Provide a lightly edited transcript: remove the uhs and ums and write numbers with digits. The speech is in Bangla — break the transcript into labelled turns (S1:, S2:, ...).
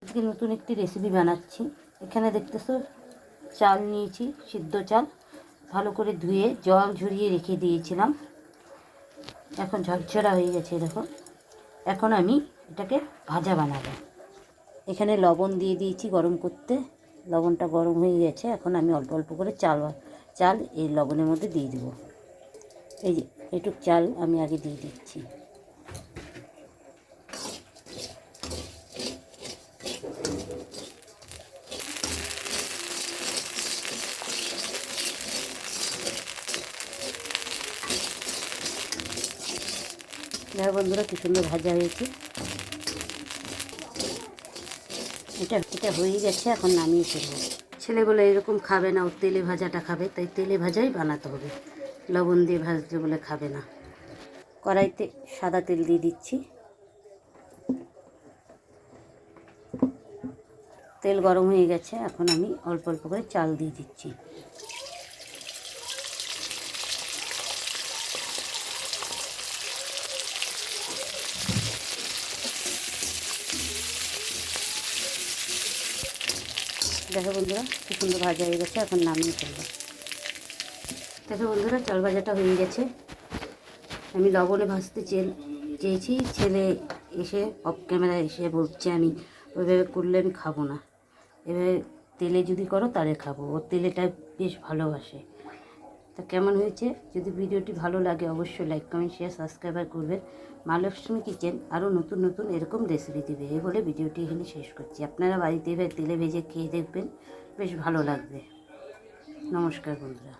S1: আজকে নতুন একটি রেসিপি বানাচ্ছি। এখানে দেখতেছো চাল নিয়েছি, সিদ্ধ চাল, ভালো করে ধুয়ে জল ঝরিয়ে রেখে দিয়েছিলাম। এখন ঝরঝরা হয়ে গেছে দেখো। এখন আমি এটাকে ভাজা বানাবো। এখানে লবণ দিয়ে দিয়েছি গরম করতে, লবণটা গরম হয়ে গেছে। এখন আমি অল্প অল্প করে চাল এই লবণের মধ্যে দিয়ে দেবো। এই যে এটুক চাল আমি আগে দিয়ে দিচ্ছি। দেখো বন্ধুরা কি সুন্দর ভাজা হয়েছে। এটা হয়ে গেছে, এখন নামিয়ে ফেলবো। ছেলেগুলো এরকম খাবে না, ও তেলে ভাজাটা খাবে, তাই তেলে ভাজাই বানাতে হবে। লবণ দিয়ে ভাজতে বলে খাবে না। কড়াইতে সাদা তেল দিয়ে দিচ্ছি। তেল গরম হয়ে গেছে, এখন আমি অল্প অল্প করে চাল দিয়ে দিচ্ছি। দেখো বন্ধুরা কি সুন্দর ভাজা হয়ে গেছে, এখন নামিয়ে ফেলবো। দেখো বন্ধুরা চাল ভাজাটা হয়ে গেছে। আমি লবণে ভাজতে চেয়েছি, ছেলে এসে অফ ক্যামেরা এসে বলছে আমি ওইভাবে করলে আমি খাবো না, এভাবে তেলে যদি করো তাহলে খাবো। ও তেলেটা বেশ ভালোবাসে। তা কেমন হয়েছে? যদি ভিডিওটি ভালো লাগে অবশ্যই লাইক, কমেন্ট, শেয়ার, সাবস্ক্রাইবার করবেন। মা লক্ষ্মী কিচেন আরও নতুন নতুন এরকম রেসিপি দেবে। এই বলে ভিডিওটি এখানে শেষ করছি। আপনারা বাড়িতে এভাবে তেলে ভেজে খেয়ে দেখবেন, বেশ ভালো লাগবে। নমস্কার বন্ধুরা।